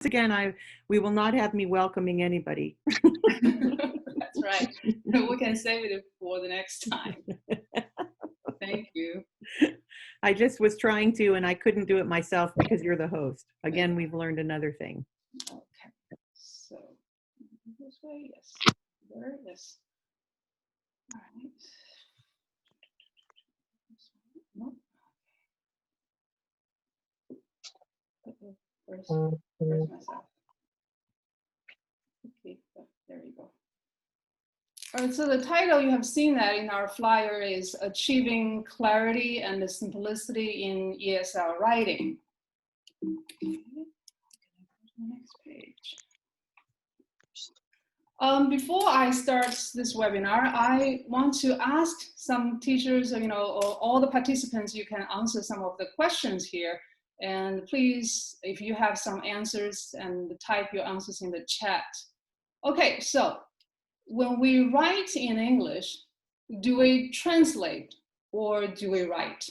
again, we will not have me welcoming anybody. That's right. We can save it for the next time. Thank you. I just was trying to, and I couldn't do it myself because you're the host. Again, we've learned another thing. Okay. So this way, yes. There it is. All right. Nope. Where's myself? Okay, there you go. All right, so the title, you have seen that in our flyer, is Achieving Clarity and Simplicity in ESL Writing. Okay. Next page. Before I start this webinar, I want to ask some teachers, or all the participants, you can answer some of the questions here. And please, if you have some answers, and type your answers in the chat. Okay, so when we write in English, do we translate or do we write?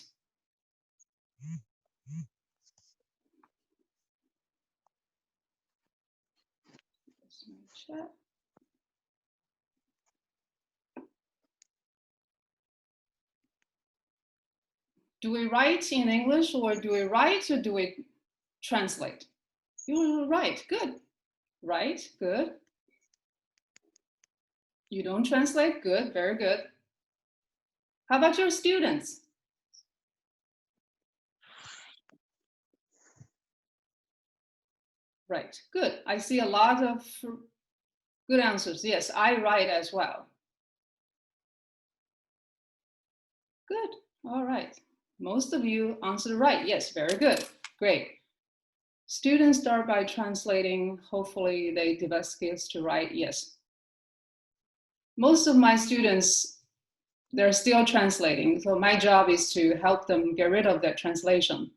Chat. Do we write in English or do we write or do we translate? You write, good. Write, good. You don't translate, good, very good. How about your students? Right, good. I see a lot of good answers. Yes, I write as well. Good, all right. Most of you answered right. Yes, very good, great. Students start by translating. Hopefully they develop skills to write, yes. Most of my students, they're still translating. So my job is to help them get rid of that translation.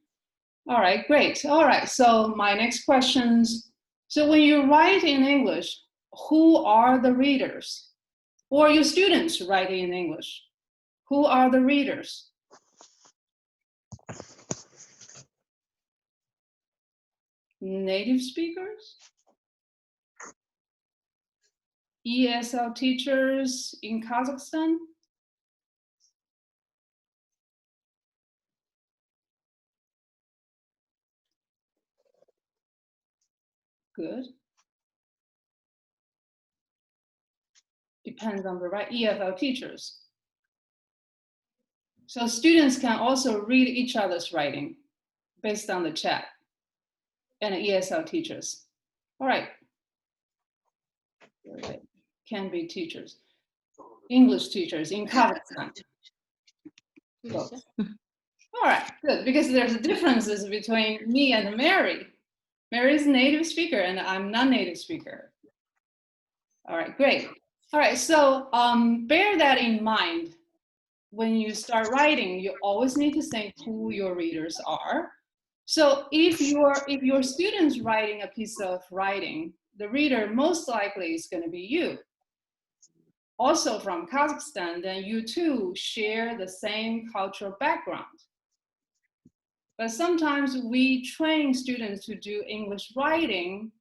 All right, great. All right, so my next questions. So when you write in English, who are the readers? Or your students writing in English, who are the readers? Native speakers? ESL teachers in Kazakhstan? Good. Depends on the right ESL teachers. So students can also read each other's writing based on the chat and ESL teachers. All right. Can be teachers. English teachers in Kazakhstan. Both. All right, good, because there's differences between me and Mary. Mary is a native speaker and I'm non-native speaker. All right, great. All right, so bear that in mind. When you start writing, you always need to think who your readers are. So if your student's writing a piece of writing, the reader most likely is going to be you. Also from Kazakhstan, then you too share the same cultural background. But sometimes we train students to do English writing.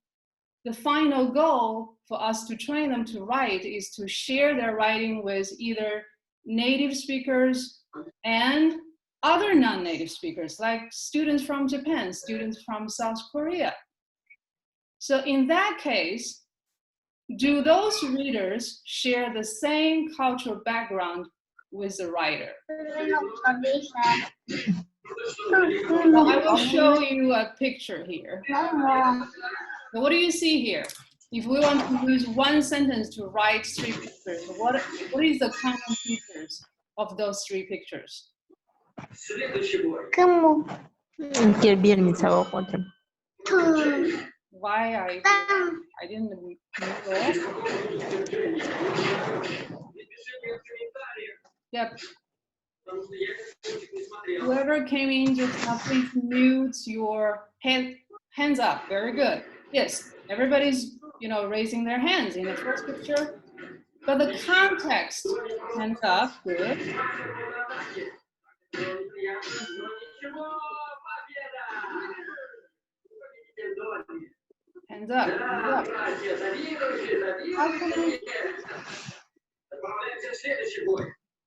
The final goal for us to train them to write is to share their writing with either native speakers and other non-native speakers, like students from Japan, students from South Korea. So in that case, do those readers share the same cultural background with the writer? I will show you a picture here. So what do you see here? If we want to use one sentence to write 3 pictures, what is the common features of those 3 pictures? Why I didn't know that. Yep. Whoever came in just now, please mute your hands up. Very good. Yes, everybody's raising their hands in the first picture, but the context, hands up, good. Hands up. Hands up. How can I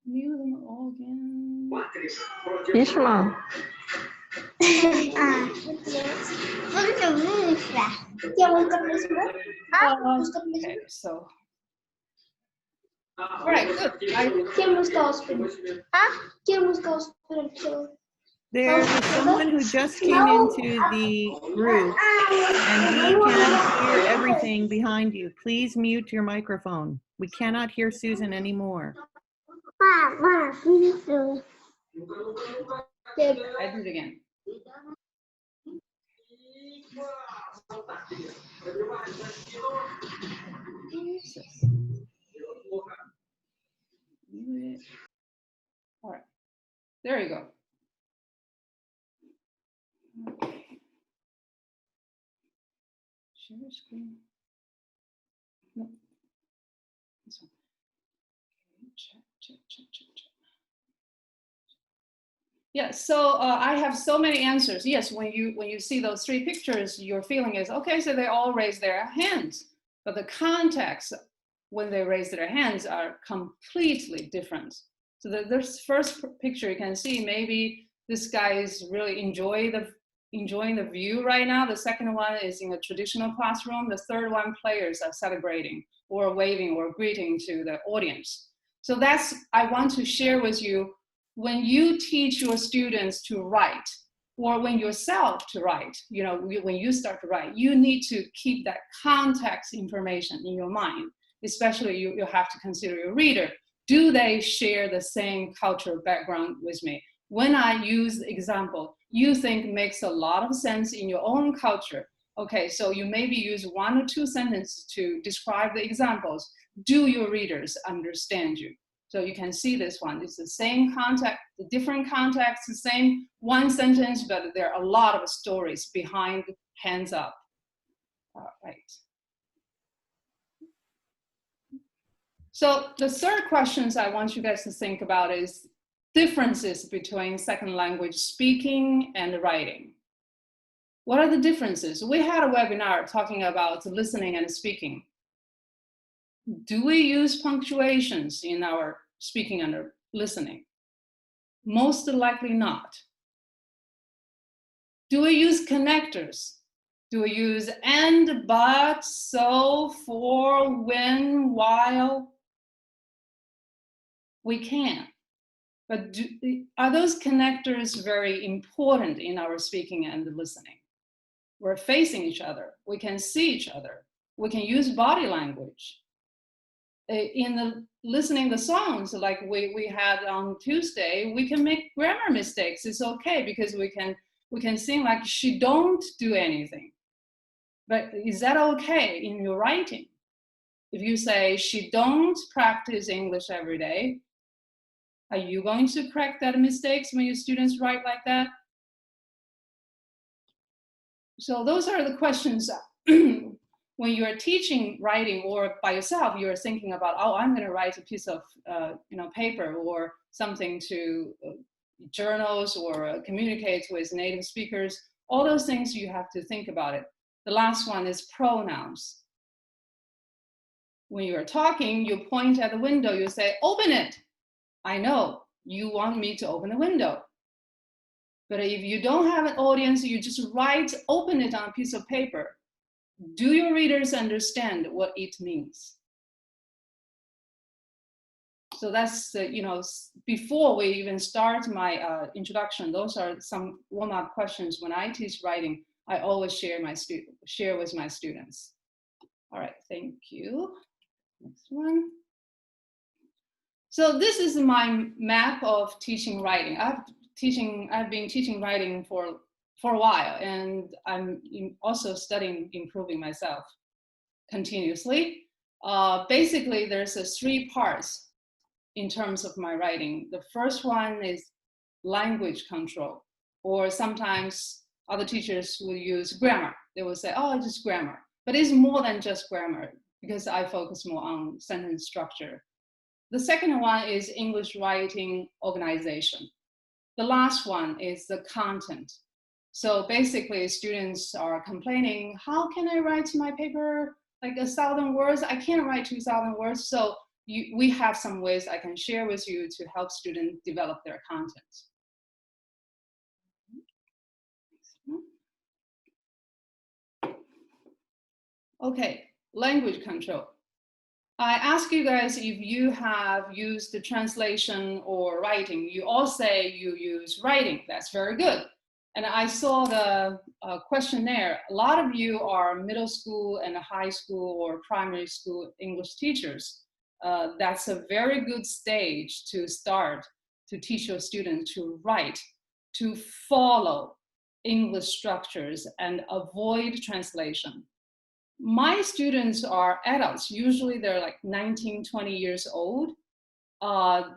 mute them all again? 凭什么？Okay, so. All right, good. There's someone who just came into the group and we can hear everything behind you. Please mute your microphone. We cannot hear Susan anymore. I do it again. All right, there you go. Okay. Share screen. No. This one. Okay. Check. Yeah, so I have so many answers. Yes, when you see those three pictures, your feeling is, okay, so they all raise their hands. But the context when they raise their hands are completely different. So this first picture you can see, maybe this guy is really enjoying the view right now. The second one is in a traditional classroom. The third one, players are celebrating or waving or greeting to the audience. So that's, I want to share with you, when you teach your students to write, or when yourself to write, when you start to write, you need to keep that context information in your mind. Especially you have to consider your reader. Do they share the same cultural background with me? When I use the example you think makes a lot of sense in your own culture, okay, so you maybe use 1 or 2 sentences to describe the examples. Do your readers understand you? So you can see this one. It's the same context, the different context, the same one sentence, but there are a lot of stories behind hands up. All right. So the third questions I want you guys to think about is differences between second language speaking and writing. What are the differences? We had a webinar talking about listening and speaking. Do we use punctuations in our speaking and listening? Most likely not. Do we use connectors? Do we use and, but, so, for, when, while? We can. But are those connectors very important in our speaking and listening? We're facing each other. We can see each other. We can use body language. In the listening the songs like we had on Tuesday, we can make grammar mistakes. It's okay because we can sing like she don't do anything. But is that okay in your writing? If you say she don't practice English every day, are you going to correct that mistakes when your students write like that? So those are the questions when you're teaching writing or by yourself, you're thinking about, oh, I'm going to write a piece of paper or something to journals or communicate with native speakers. All those things you have to think about it. The last one is pronouns. When you're talking, you point at the window, you say, open it. I know you want me to open the window. But if you don't have an audience, you just write, open it on a piece of paper. Do your readers understand what it means? So that's, before we even start my introduction, those are some warm-up questions. When I teach writing, I always share with my students. All right, thank you. Next one. So this is my map of teaching writing. I've been teaching writing for a while, and I'm also studying improving myself continuously. Basically, there's 3 parts in terms of my writing. The first one is language control, or sometimes other teachers will use grammar. They will say, oh, just grammar. But it's more than just grammar because I focus more on sentence structure. The second one is English writing organization. The last one is the content. So basically students are complaining, how can I write my paper like 1,000 words? I can't write 2,000 words. So we have some ways I can share with you to help students develop their content. Okay, language control. I ask you guys if you have used the translation or writing. You all say you use writing. That's very good. And I saw the questionnaire. A lot of you are middle school and high school or primary school English teachers. That's a very good stage to start to teach your students to write, to follow English structures and avoid translation. My students are adults. Usually they're like 19, 20 years old.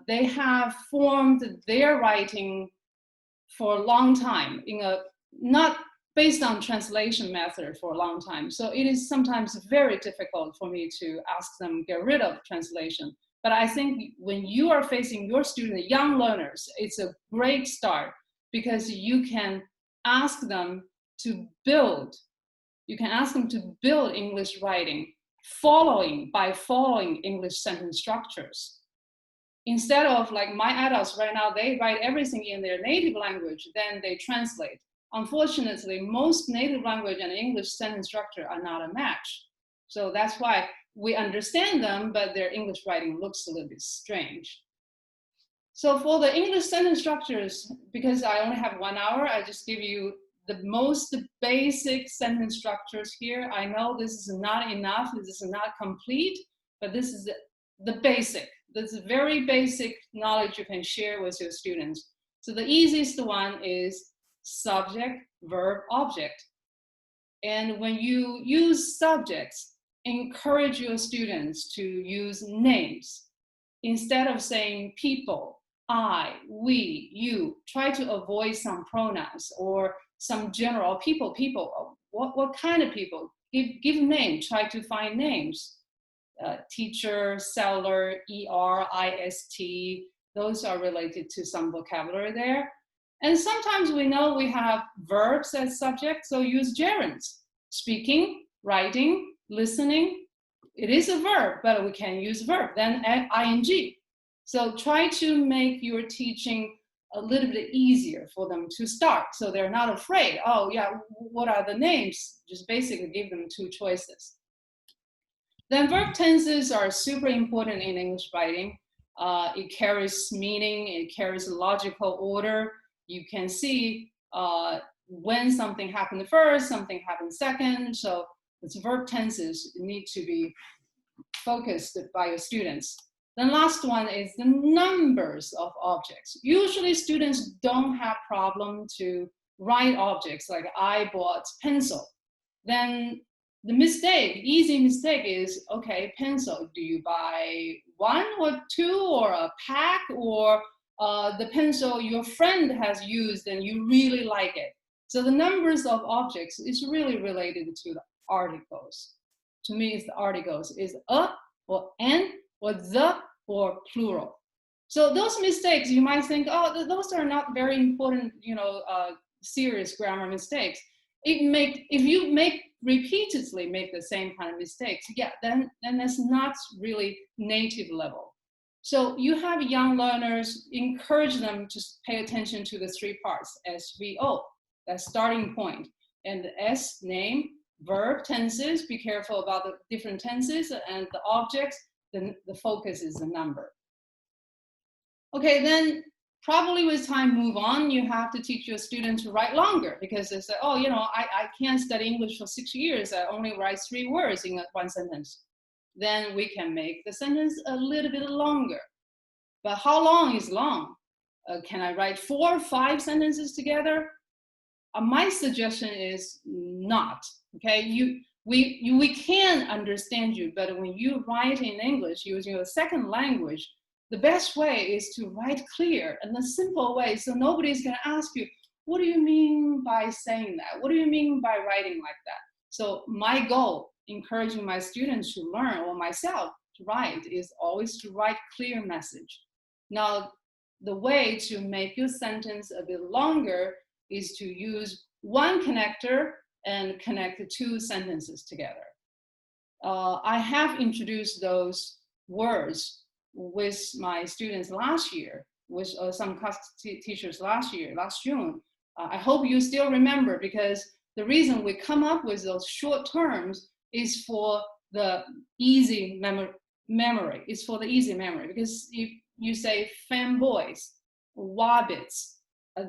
They have formed their writing for a long time in a not based on translation method for a long time. So it is sometimes very difficult for me to ask them get rid of translation. But I think when you are facing your students, young learners, it's a great start because you can ask them to build. You can ask them to build English writing by following English sentence structures. Instead of like my adults right now, they write everything in their native language, then they translate. Unfortunately, most native language and English sentence structure are not a match. So that's why we understand them, but their English writing looks a little bit strange. So for the English sentence structures, because I only have 1 hour, I just give you the most basic sentence structures here. I know this is not enough, this is not complete, but this is the basic. This is very basic knowledge you can share with your students. So the easiest one is subject, verb, object. And when you use subjects, encourage your students to use names. Instead of saying people, I, we, you, try to avoid some pronouns or some general people, what kind of people? Give name, try to find names. Teacher, seller, ER, IST, those are related to some vocabulary there. And sometimes we know we have verbs as subject, so use gerunds. Speaking, writing, listening, it is a verb, but we can use verb, then ing. So try to make your teaching a little bit easier for them to start. So they're not afraid, oh yeah, what are the names? Just basically give them 2 choices. Then verb tenses are super important in English writing. It carries meaning, it carries logical order. You can see when something happened first, something happened second. So it's verb tenses need to be focused by your students. The last one is the numbers of objects. Usually students don't have problem to write objects like I bought pencil. Then the mistake, easy mistake is, okay, pencil, do you buy 1 or 2 or a pack or the pencil your friend has used and you really like it? So the numbers of objects is really related to the articles. To me, it's the articles, is a or an or the or plural. So those mistakes, you might think, oh, those are not very important, serious grammar mistakes. If you repeatedly make the same kind of mistakes, yeah, then that's not really native level. So you have young learners, encourage them to pay attention to the 3 parts, SVO, that's starting point, and the S, name, verb, tenses, be careful about the different tenses, and the objects, then the focus is the number. Okay, then probably with time move on, you have to teach your students to write longer because they say, oh, I can't study English for 6 years. I only write 3 words in 1 sentence. Then we can make the sentence a little bit longer. But how long is long? Can I write 4 or 5 sentences together? My suggestion is not, okay? We can understand you, but when you write in English using your second language, the best way is to write clear and a simple way so nobody's going to ask you, what do you mean by saying that? What do you mean by writing like that? So my goal, encouraging my students to learn or myself to write, is always to write clear message. Now, the way to make your sentence a bit longer is to use one connector and connect the two sentences together. I have introduced those words with my students last year, with some teachers last June. I hope you still remember, because the reason we come up with those short terms is for the easy memory. It's for the easy memory, because if you say fanboys, wabbits,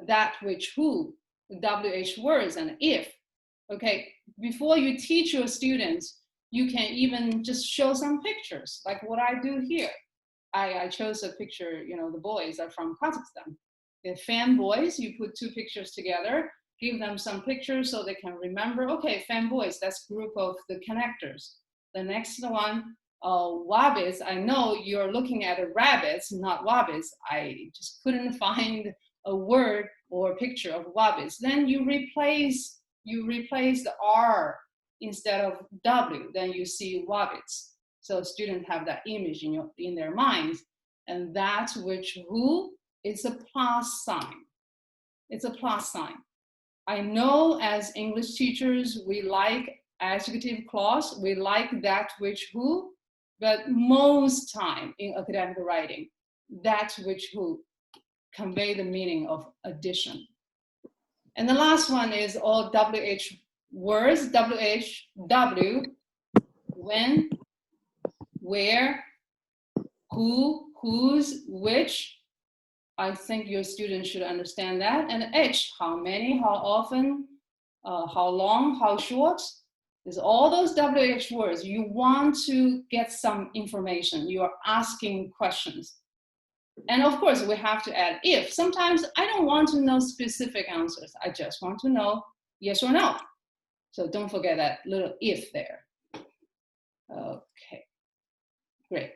that, which, who, WH words, and if, okay, before you teach your students, you can even just show some pictures, like what I do here. I chose a picture, you know, the boys are from Kazakhstan. The fanboys, you put two pictures together, give them some pictures so they can remember, okay, fanboys, that's group of the connectors. The next one, wabbits, I know you're looking at rabbits, not wabbits. I just couldn't find a word or a picture of wabbits. Then you replace the R instead of W, then you see wabbits. So students have that image in their minds. And that which, who, is a plus sign. It's a plus sign. I know as English teachers, we like adjective clause, we like that, which, who, but most time in academic writing, that, which, who convey the meaning of addition. And the last one is all WH words, WH, W, when, where, who, whose, which. I think your students should understand that. And H, how many, how often, how long, how short. There's all those WH words. You want to get some information. You are asking questions. And of course, we have to add if. Sometimes I don't want to know specific answers. I just want to know yes or no. So don't forget that little if there. Okay, great.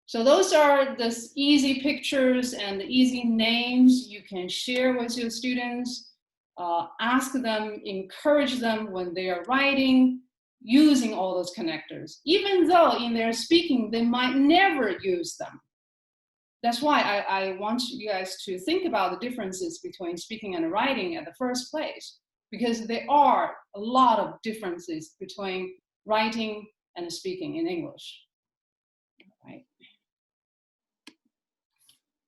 So those are the easy pictures and the easy names you can share with your students. Ask them, encourage them when they are writing, using all those connectors, even though in their speaking, they might never use them. That's why I want you guys to think about the differences between speaking and writing at the first place, because there are a lot of differences between writing and speaking in English. Right.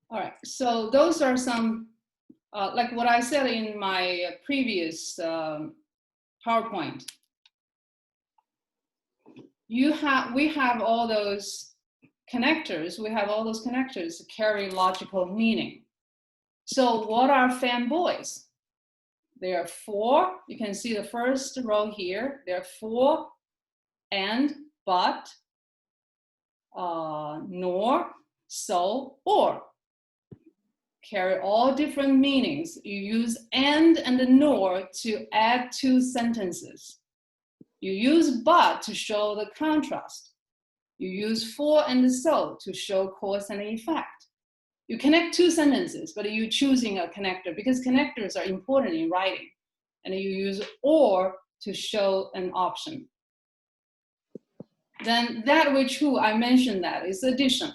All right, so those are some, like what I said in my previous PowerPoint. We have all those connectors. We have all those connectors to carry logical meaning. So what are fanboys? There are four. You can see the first row here. There are four and, but, nor, so, or. Carry all different meanings. You use and nor to add two sentences. You use but to show the contrast. You use for and so to show cause and effect. You connect two sentences, but you're choosing a connector because connectors are important in writing. And you use or to show an option. Then that, which, who, I mentioned that is addition.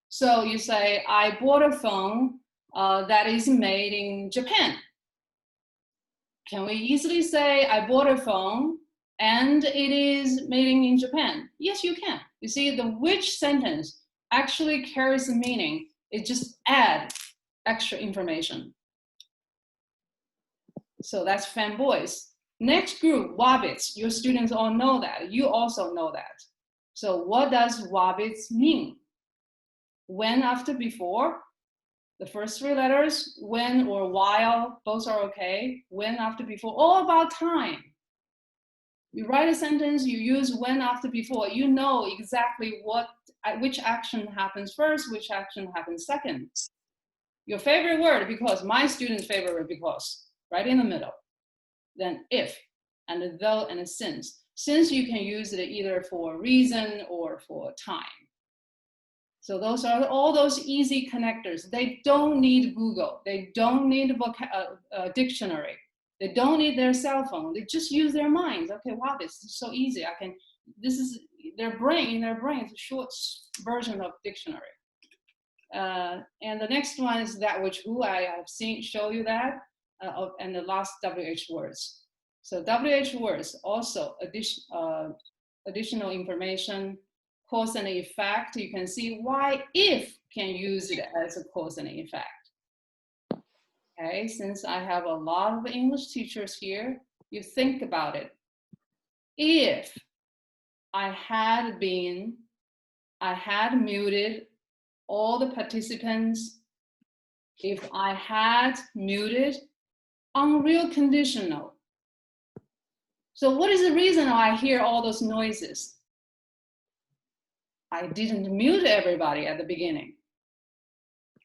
So you say, I bought a phone that is made in Japan. Can we easily say, I bought a phone and it is made in Japan? Yes, you can. You see, the which sentence actually carries a meaning. It just adds extra information. So that's fanboys. Next group, wabbits. Your students all know that. You also know that. So what does wabbits mean? When, after, before. The first three letters, when or while, both are okay. When, after, before, all about time. You write a sentence, you use when, after, before. You know exactly which action happens first, which action happens second. Your favorite word, because, my student's favorite word, because, right in the middle. Then if, and though, and since. Since you can use it either for reason or for time. So those are all those easy connectors. They don't need Google. They don't need a dictionary. They don't need their cell phone. They just use their minds. Okay, wow, this is so easy. This is their brain, in their brain, it's a short version of dictionary. And the next one is that, which, who, I have show you that, and the last WH words. So WH words, also additional information, cause and effect. You can see why if can use it as a cause and effect. Okay, since I have a lot of English teachers here, you think about it. If I had muted all the participants, if I had muted unreal conditional. So what is the reason I hear all those noises? I didn't mute everybody at the beginning.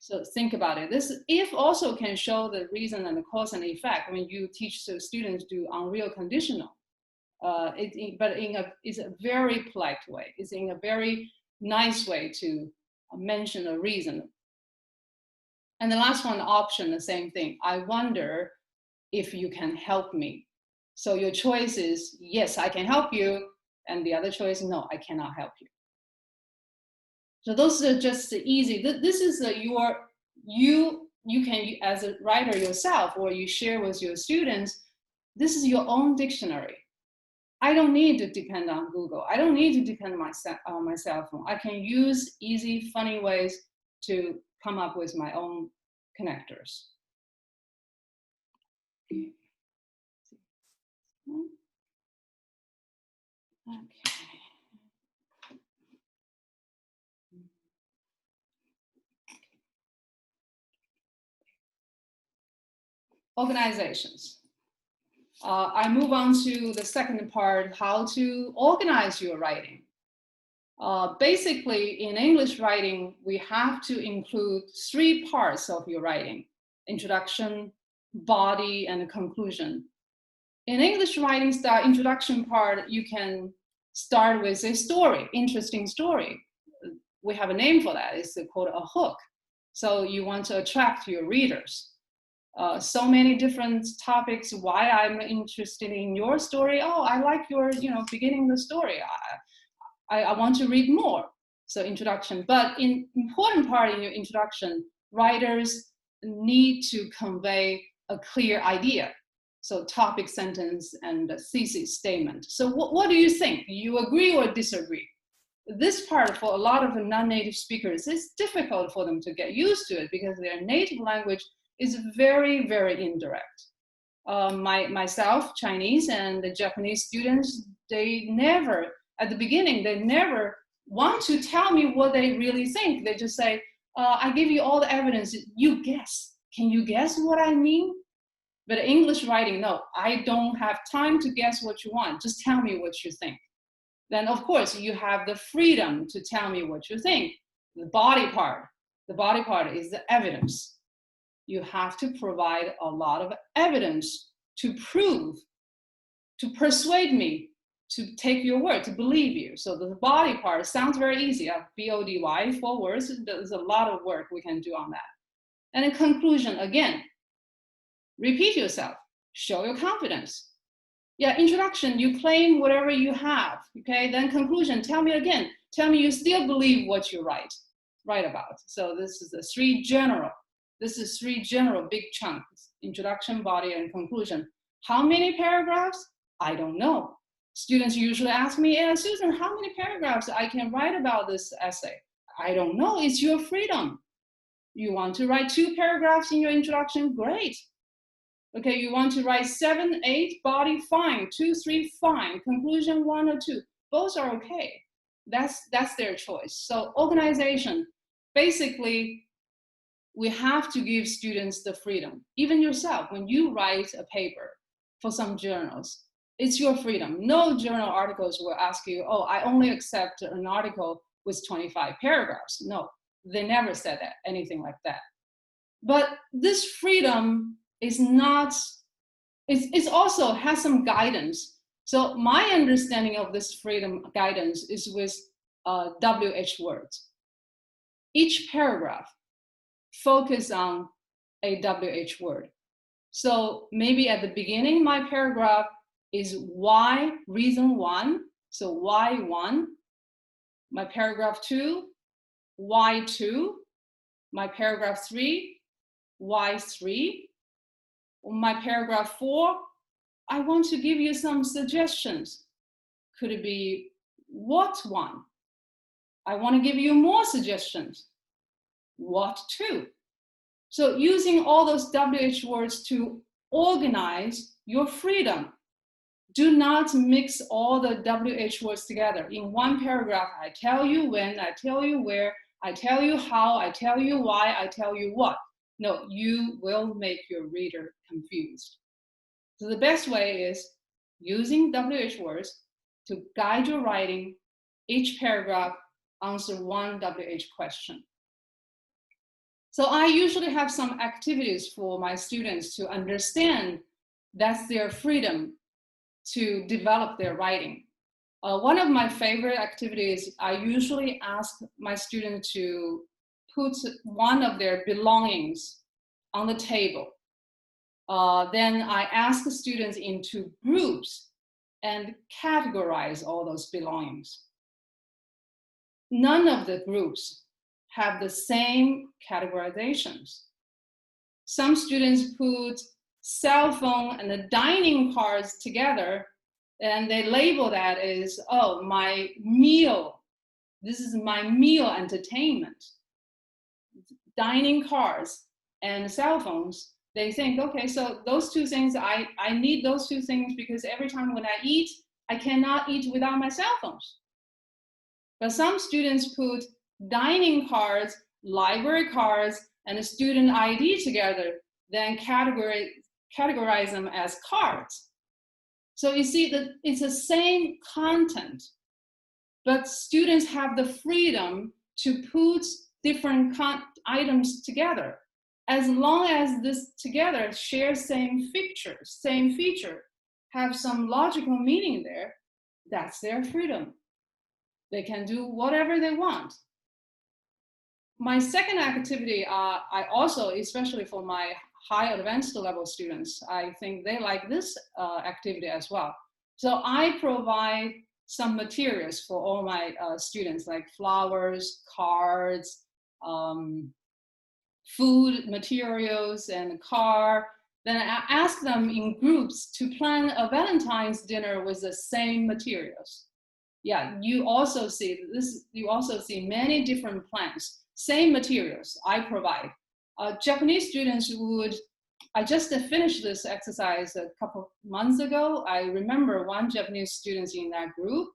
So think about it. This if also can show the reason and the cause and effect when you teach the students do unreal conditional. But it's a very polite way. It's in a very nice way to mention a reason. And the last one, option, the same thing. I wonder if you can help me. So your choice is, yes, I can help you. And the other choice, no, I cannot help you. So those are just easy. This is you can, as a writer yourself, or you share with your students, this is your own dictionary. I don't need to depend on Google. I don't need to depend on my cell phone. I can use easy, funny ways to come up with my own connectors. Okay. Organizations. I move on to the second part, how to organize your writing. Basically, in English writing, we have to include 3 parts of your writing: introduction, body, and conclusion. In English writing style, introduction part, you can start with a story, interesting story. We have a name for that. It's called a hook. So you want to attract your readers. So many different topics, why I'm interested in your story. Oh, I like your, beginning the story. I want to read more. So introduction, but in important part in your introduction, writers need to convey a clear idea. So topic, sentence, and thesis statement. So what do you think? You agree or disagree? This part for a lot of non-native speakers is difficult for them to get used to it because their native language is very, very indirect. Myself, Chinese and the Japanese students, they never, at the beginning, they never want to tell me what they really think. They just say, I give you all the evidence, you guess. Can you guess what I mean? But English writing, no, I don't have time to guess what you want. Just tell me what you think. Then of course you have the freedom to tell me what you think. The body part is the evidence. You have to provide a lot of evidence to prove, to persuade me to take your word, to believe you. So the body part sounds very easy. BODY, 4 words. There's a lot of work we can do on that. And in conclusion, again, repeat yourself, show your confidence. Yeah, introduction, you claim whatever you have, okay? Then conclusion, tell me again. Tell me you still believe what you write about. So this is the 3 general. This is 3 general big chunks: introduction, body, and conclusion. How many paragraphs? I don't know. Students usually ask me, Susan, how many paragraphs I can write about this essay? I don't know, it's your freedom. You want to write 2 paragraphs in your introduction? Great. Okay, you want to write 7, 8, body, fine. 2, 3, fine. Conclusion, 1 or 2. Both are okay. That's their choice. So organization, basically, we have to give students the freedom. Even yourself, when you write a paper for some journals, it's your freedom. No journal articles will ask you, oh, I only accept an article with 25 paragraphs. No, they never said that, anything like that. But this freedom is not, it also has some guidance. So my understanding of this freedom guidance is with WH words. Each paragraph focus on a WH word. So maybe at the beginning, my paragraph is why, reason 1. So why 1. My paragraph 2, why 2. My paragraph 3, why 3. My paragraph 4, I want to give you some suggestions. Could it be what one? I want to give you more suggestions. What two? So using all those WH words to organize your freedom. Do not mix all the WH words together. In one paragraph, I tell you when, I tell you where, I tell you how, I tell you why, I tell you what. No, you will make your reader confused. So the best way is using WH words to guide your writing. Each paragraph answer one WH question. So I usually have some activities for my students to understand that's their freedom to develop their writing. One of my favorite activities, I usually ask my students to put one of their belongings on the table. Then I ask the students into groups and categorize all those belongings. None of the groups have the same categorizations. Some students put cell phone and the dining cards together, and they label that as, oh, my meal. This is my meal entertainment. Dining cards and cell phones, they think, okay, so those two things, I need those two things because every time when I eat, I cannot eat without my cell phones. But some students put dining cards, library cards, and a student ID together, then categorize them as cards. So you see that it's the same content, but students have the freedom to put different items together. As long as this together share same feature, have some logical meaning there, that's their freedom. They can do whatever they want. My second activity, I also, especially for my high advanced level students, I think they like this activity as well. So I provide some materials for all my students, like flowers, cards, food materials, and a car. Then I ask them in groups to plan a Valentine's dinner with the same materials. Yeah, you also see this. You also see many different plans, same materials I provide. Japanese students would. I just finished this exercise a couple months ago. I remember one Japanese student in that group.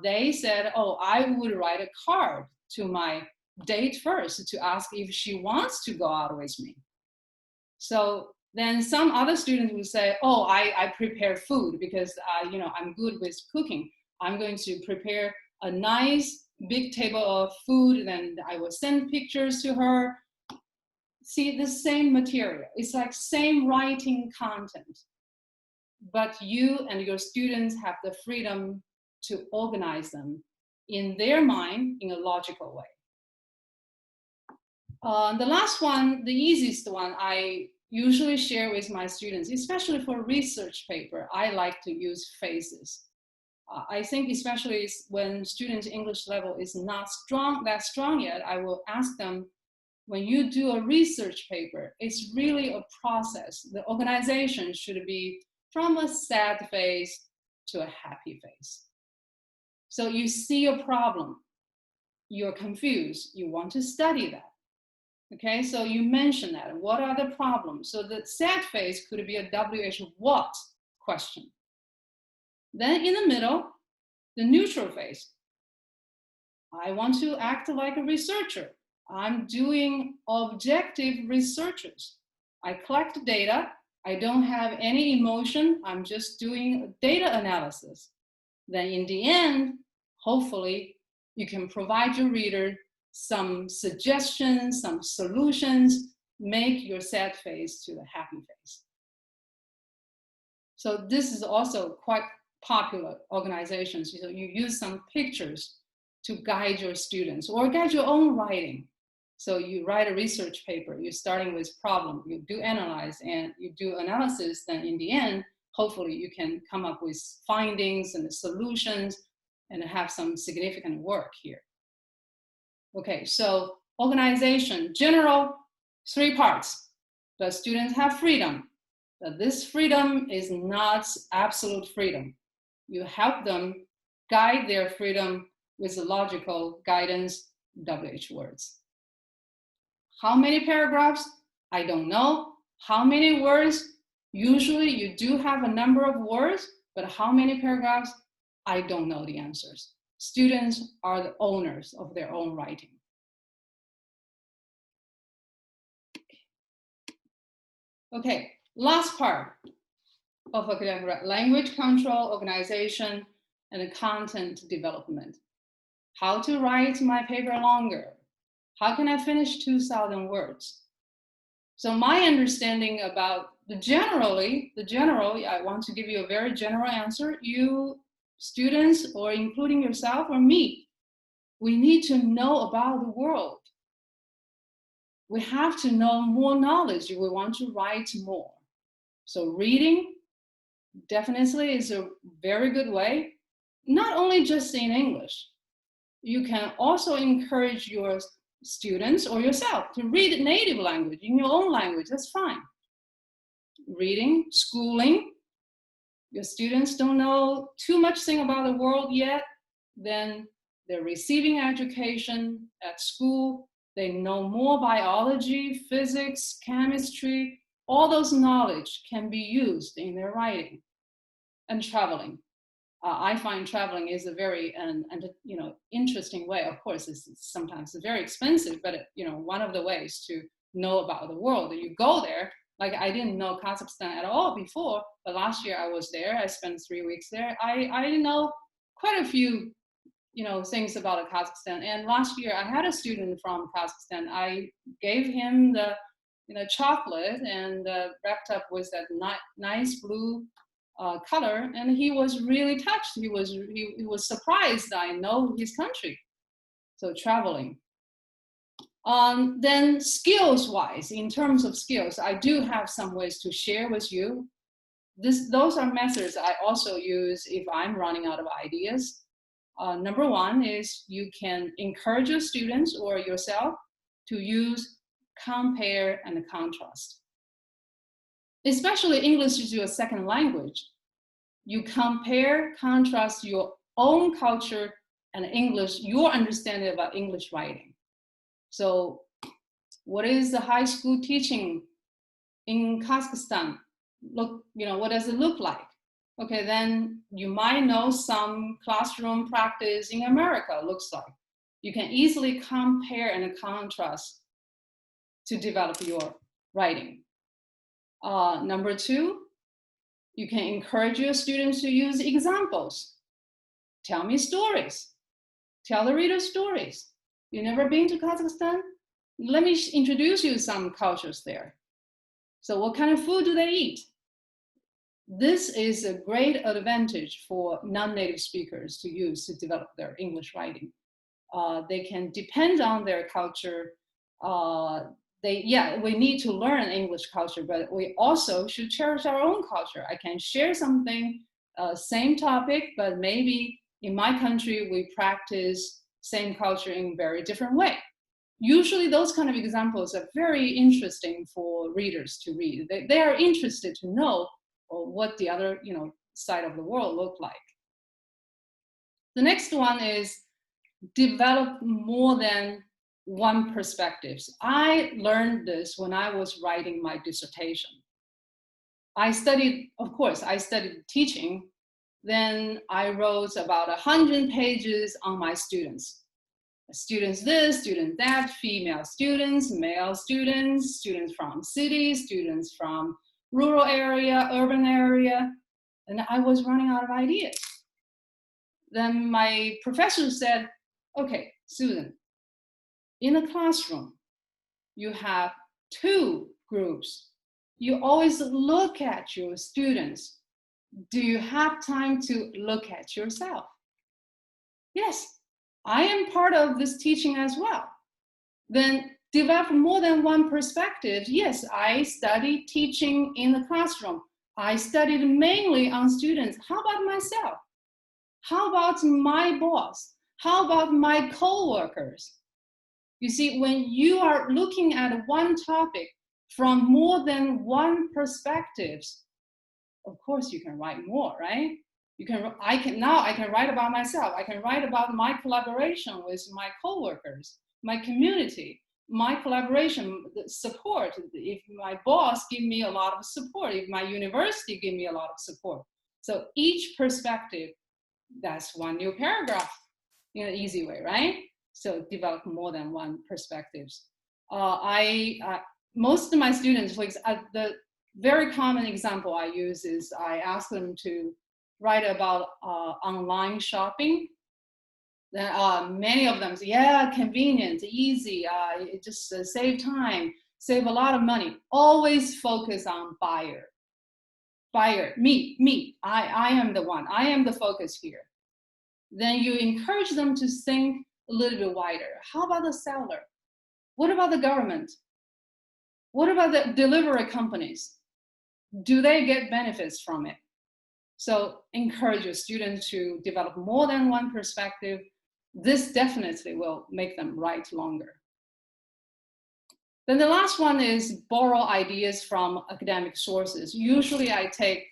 They said, "Oh, I would write a card to my date first to ask if she wants to go out with me." So then some other students would say, "Oh, I prepare food because I'm good with cooking. I'm going to prepare a nice big table of food, then I will send pictures to her." See, the same material. It's like same writing content, but you and your students have the freedom to organize them in their mind in a logical way. The last one, the easiest one, I usually share with my students, especially for research paper, I like to use faces. I think especially when students' English level is not that strong yet, I will ask them, when you do a research paper, it's really a process. The organization should be from a sad face to a happy face. So you see a problem, you're confused, you want to study that. Okay, so you mention that. What are the problems? So the sad face could be a WH what question. Then in the middle, the neutral face. I want to act like a researcher. I'm doing objective researches. I collect data. I don't have any emotion. I'm just doing data analysis. Then in the end, hopefully, you can provide your reader some suggestions, some solutions, make your sad face to the happy face. So this is also quite popular organizations. So you use some pictures to guide your students or guide your own writing. So you write a research paper, you're starting with problem, you do analyze and you do analysis, then in the end, hopefully you can come up with findings and solutions and have some significant work here. Okay, so organization, general, 3 parts. The students have freedom. that this freedom is not absolute freedom. You help them guide their freedom with logical guidance, WH words. How many paragraphs? I don't know. How many words? Usually you do have a number of words, but how many paragraphs? I don't know the answers. Students are the owners of their own writing. Okay, last part of academic language control, organization, and content development. How to write my paper longer. How can I finish 2,000 words? So my understanding about the general, I want to give you a very general answer. You students, or including yourself or me, we need to know about the world. We have to know more knowledge if we want to write more. So reading definitely is a very good way, not only just in English. You can also encourage your students or yourself to read native language in your own language, that's fine. Reading, schooling, your students don't know too much thing about the world yet, then they're receiving education at school, they know more biology, physics, chemistry, all those knowledge can be used in their writing. And traveling. I find traveling is a very interesting way. Of course, it's sometimes very expensive, but one of the ways to know about the world. You go there, like I didn't know Kazakhstan at all before, but last year I was there. I spent 3 weeks there. I know quite a few things about Kazakhstan. And last year I had a student from Kazakhstan. I gave him the chocolate and wrapped up with that nice blue color, and he was really touched. He was surprised that I know his country. So traveling. Then skills-wise, in terms of skills, I do have some ways to share with you. Those are methods I also use if I'm running out of ideas. Number one is you can encourage your students or yourself to use compare and contrast. Especially English is your second language. You compare, contrast your own culture and English, your understanding about English writing. So what is the high school teaching in Kazakhstan? What does it look like? Okay, then you might know some classroom practice in America looks like. You can easily compare and contrast to develop your writing. Number two, you can encourage your students to use examples. Tell me stories. Tell the reader stories. You never been to Kazakhstan? Let me introduce you some cultures there. So what kind of food do they eat? This is a great advantage for non-native speakers to use to develop their English writing. They can depend on their culture. We need to learn English culture, but we also should cherish our own culture. I can share something, same topic, but maybe in my country, we practice same culture in very different way. Usually those kind of examples are very interesting for readers to read. They are interested to know what the other side of the world look like. The next one is develop more than one perspectives. I learned this when I was writing my dissertation. I studied teaching. Then I wrote about 100 pages on my students. Students this, student that, female students, male students, students from cities, students from rural area, urban area, and I was running out of ideas. Then my professor said, okay, Susan, in a classroom, you have two groups. You always look at your students. Do you have time to look at yourself? Yes, I am part of this teaching as well. Then develop more than one perspective. Yes, I studied teaching in the classroom. I studied mainly on students. How about myself? How about my boss? How about my co-workers? You see, when you are looking at one topic, from more than one perspectives, of course you can write more, right? I can write about myself. I can write about my collaboration with my coworkers, my community, my collaboration, the support. If my boss give me a lot of support, if my university give me a lot of support. So each perspective, that's one new paragraph in an easy way, right? So develop more than one perspectives. Most of my students, for example, the very common example I use is I ask them to write about online shopping. Then many of them say, yeah, convenient, easy, it just save time, save a lot of money. Always focus on buyer. Buyer, me, I am the one, I am the focus here. Then you encourage them to think a little bit wider. How about the seller? What about the government? What about the delivery companies? Do they get benefits from it? So encourage your students to develop more than one perspective. This definitely will make them write longer. Then the last one is borrow ideas from academic sources. Usually I take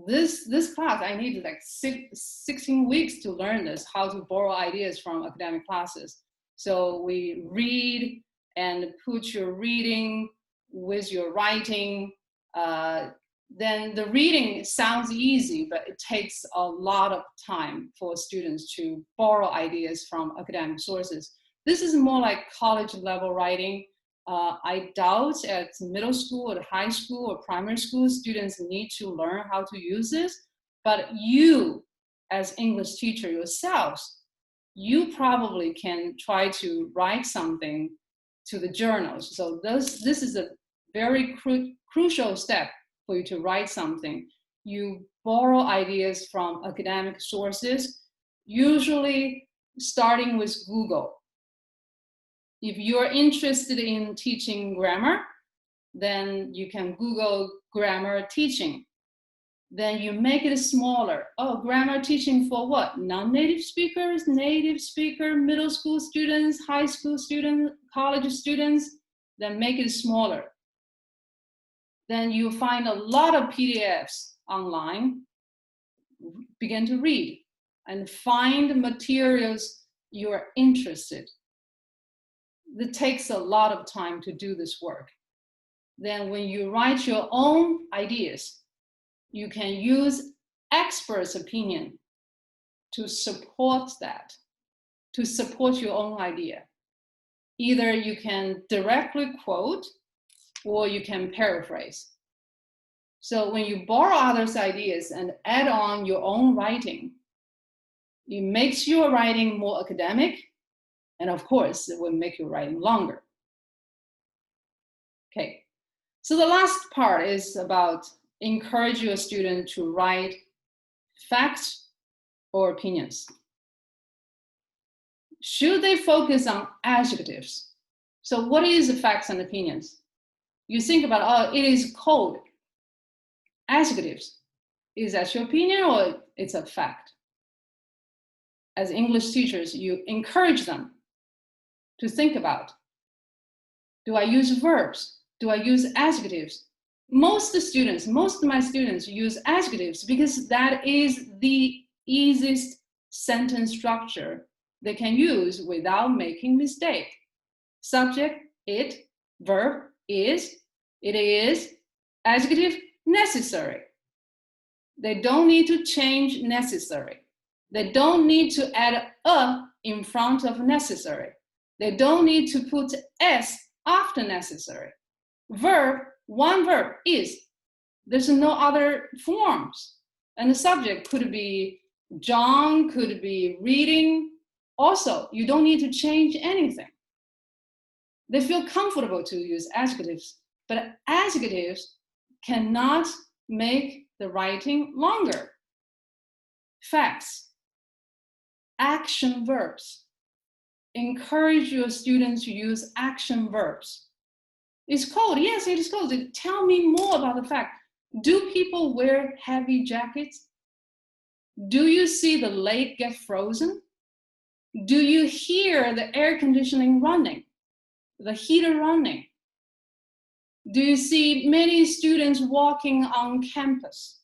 this class, I needed like 16 weeks to learn this, how to borrow ideas from academic classes. So we read and put your reading with your writing. Then the reading sounds easy, but it takes a lot of time for students to borrow ideas from academic sources. This is more like college level writing. I doubt at middle school or high school or primary school, students need to learn how to use this, but you as English teacher yourselves, you probably can try to write something to the journals. So this is a very crucial step for you to write something. You borrow ideas from academic sources, usually starting with Google. If you're interested in teaching grammar, then you can Google grammar teaching. Then you make it smaller. Oh, grammar teaching for what? Non-native speakers, native speaker, middle school students, high school students, college students, then make it smaller. Then you find a lot of PDFs online, begin to read and find materials you're interested. It takes a lot of time to do this work. Then when you write your own ideas, you can use experts' opinion to support that, to support your own idea. Either you can directly quote or you can paraphrase. So when you borrow others' ideas and add on your own writing, it makes your writing more academic, and of course, it will make your writing longer. Okay, so the last part is about encourage your student to write facts or opinions. Should they focus on adjectives? So what is the facts and opinions? You think about, oh, it is cold. Adjectives. Is that your opinion or it's a fact? As English teachers, you encourage them to think about, do I use verbs? Do I use adjectives? Most of my students use adjectives because that is the easiest sentence structure they can use without making mistake. Subject, it, verb, is, it is, adjective, necessary. They don't need to change necessary. They don't need to add a in front of necessary. They don't need to put s after necessary. Verb, one verb, is. There's no other forms. And the subject could be John, could be reading. Also, you don't need to change anything. They feel comfortable to use adjectives, but adjectives cannot make the writing longer. Facts, action verbs. Encourage your students to use action verbs. It's cold. Yes, it is cold. Tell me more about the fact. Do people wear heavy jackets? Do you see the lake get frozen? Do you hear the air conditioning running, the heater running? Do you see many students walking on campus?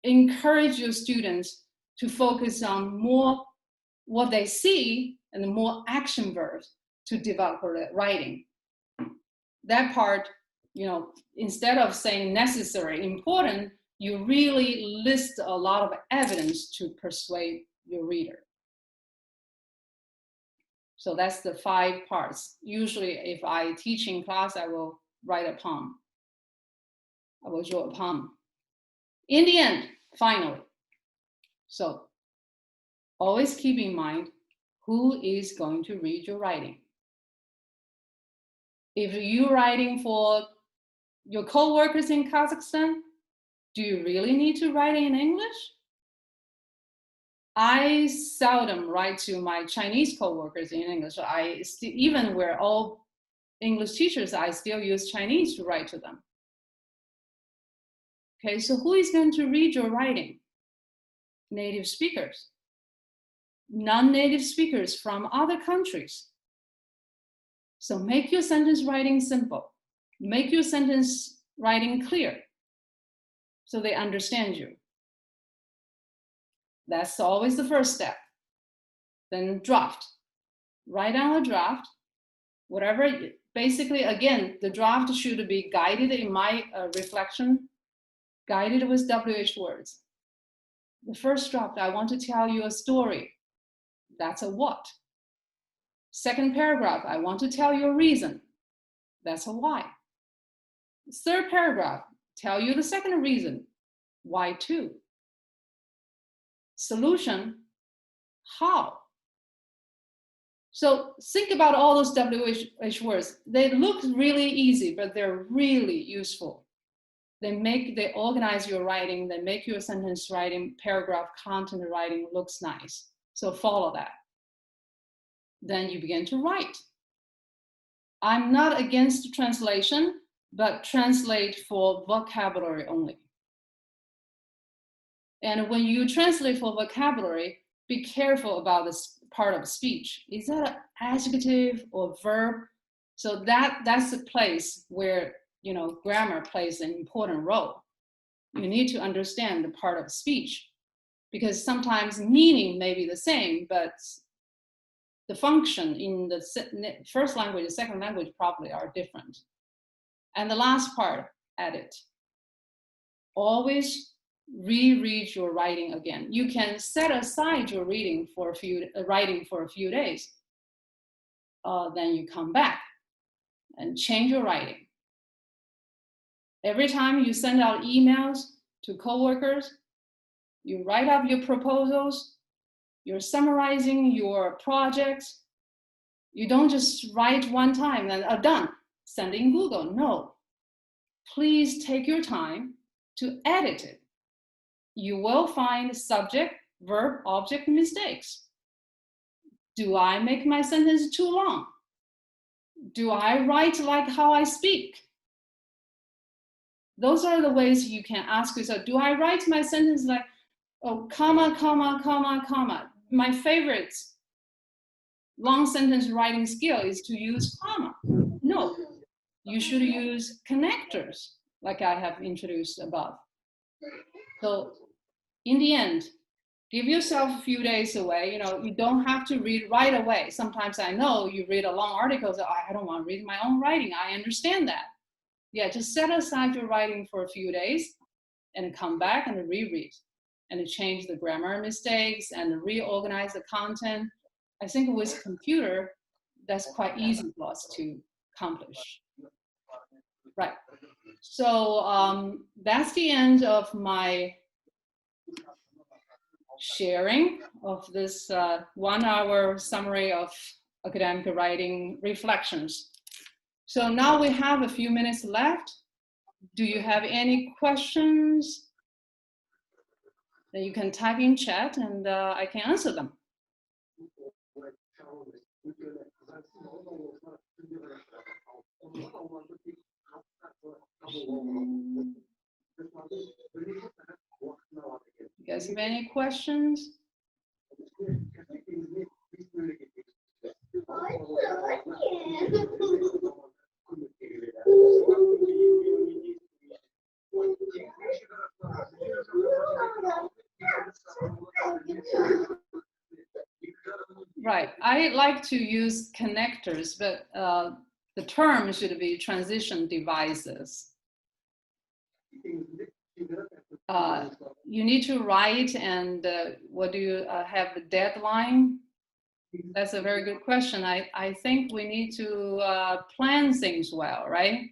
Encourage your students to focus on more what they see and more action verbs to develop their writing. That part, you know, instead of saying necessary, important, you really list a lot of evidence to persuade your reader. So that's the 5 parts. Usually if I teach in class, I will write a poem. I will draw a poem. In the end, finally, so always keep in mind who is going to read your writing. If you're writing for your co-workers in Kazakhstan, do you really need to write in English? I seldom write to my Chinese co-workers in English. Even we're all English teachers, I still use Chinese to write to them. Okay, so who is going to read your writing? Native speakers, non-native speakers from other countries. So make your sentence writing simple. Make your sentence writing clear so they understand you. That's always the first step. Then draft. Write down a draft, whatever. Basically, again, the draft should be guided in my reflection, guided with WH words. The first draft, I want to tell you a story. That's a what. Second paragraph, I want to tell you a reason. That's a why. Third paragraph, tell you the second reason. Why too? Solution, how? So think about all those WH words. They look really easy, but they're really useful. They organize your writing, they make your sentence writing, paragraph content writing looks nice. So follow that. Then you begin to write. I'm not against translation, but translate for vocabulary only. And when you translate for vocabulary, be careful about this part of speech. Is that an adjective or verb? So that's the place where, you know, grammar plays an important role. You need to understand the part of speech because sometimes meaning may be the same, but the function in the first language, the second language probably are different. And the last part, edit. Always reread your writing again. You can set aside your reading for writing for a few days. Then you come back and change your writing. Every time you send out emails to coworkers, you write up your proposals, you're summarizing your projects. You don't just write one time and done, send it in Google. No, please take your time to edit it. You will find subject, verb, object mistakes. Do I make my sentence too long? Do I write like how I speak? Those are the ways you can ask yourself, do I write my sentence like, oh, comma, comma, comma, comma? My favorite long sentence writing skill is to use comma. No, you should use connectors like I have introduced above. So in the end, give yourself a few days away. You know, you don't have to read right away. Sometimes I know you read a long article, so I don't want to read my own writing. I understand that. Yeah, just set aside your writing for a few days and come back and reread and change the grammar mistakes and reorganize the content. I think with computer, that's quite easy for us to accomplish. Right. So that's the end of my sharing of this 1 hour summary of academic writing reflections. So now we have a few minutes left. Do you have any questions? Then you can type in chat and I can answer them. You guys have any questions? Right. I like to use connectors, but the term should be transition devices. You need to write, and what do you have a deadline? That's a very good question. I think we need to plan things well, right?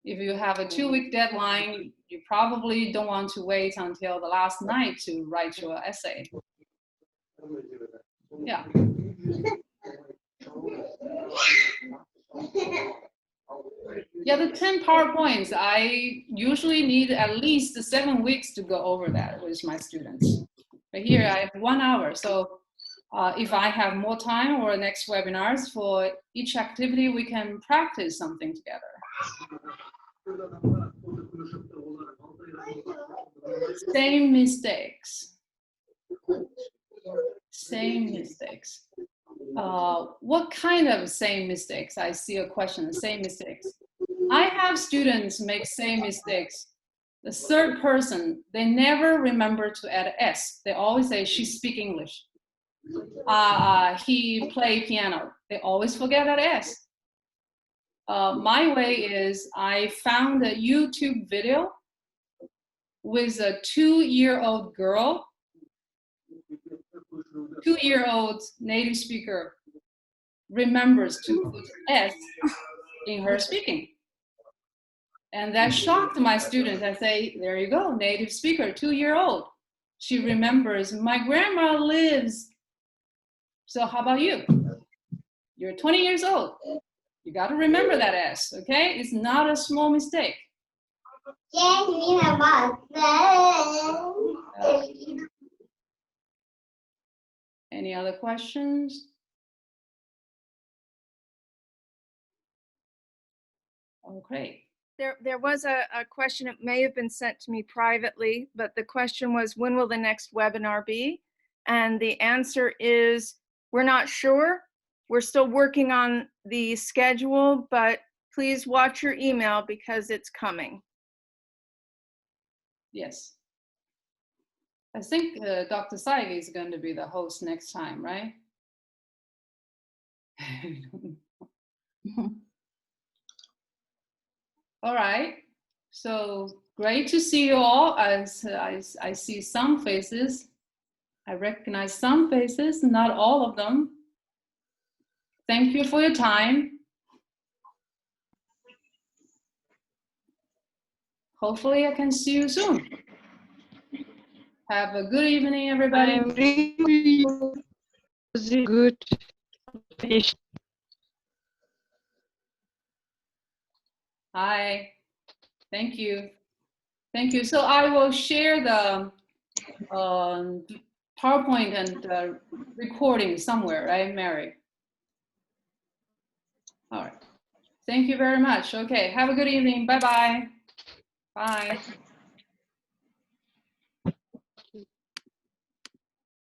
If you have a 2-week deadline, you probably don't want to wait until the last night to write your essay. Yeah. Yeah, the 10 PowerPoints, I usually need at least 7 weeks to go over that with my students. But here I have 1 hour. So if I have more time or next webinars for each activity, we can practice something together. Same mistakes. Same mistakes. What kind of same mistakes? I see a question, same mistakes. I have students make same mistakes. The third person, they never remember to add S. They always say, she speak English. He play piano. They always forget that S. My way is I found a YouTube video with a 2-year-old girl, 2-year-old native speaker remembers to put S in her speaking. And that shocked my students. I say, there you go, native speaker, 2-year-old. She remembers, my grandma lives. So how about you? You're 20 years old. You got to remember that S, okay? It's not a small mistake. Any other questions? Okay. There was a question, it may have been sent to me privately, but the question was, when will the next webinar be? And the answer is, we're not sure. We're still working on the schedule, but please watch your email because it's coming. Yes. I think Dr. Seig is going to be the host next time, right? All right. So great to see you all. As I see some faces. I recognize some faces, not all of them. Thank you for your time. Hopefully I can see you soon. Have a good evening, everybody. I'm really good. Hi. Thank you. Thank you. So I will share the PowerPoint and recording somewhere, right, Mary? All right. Thank you very much. Okay. Have a good evening. Bye-bye. Bye.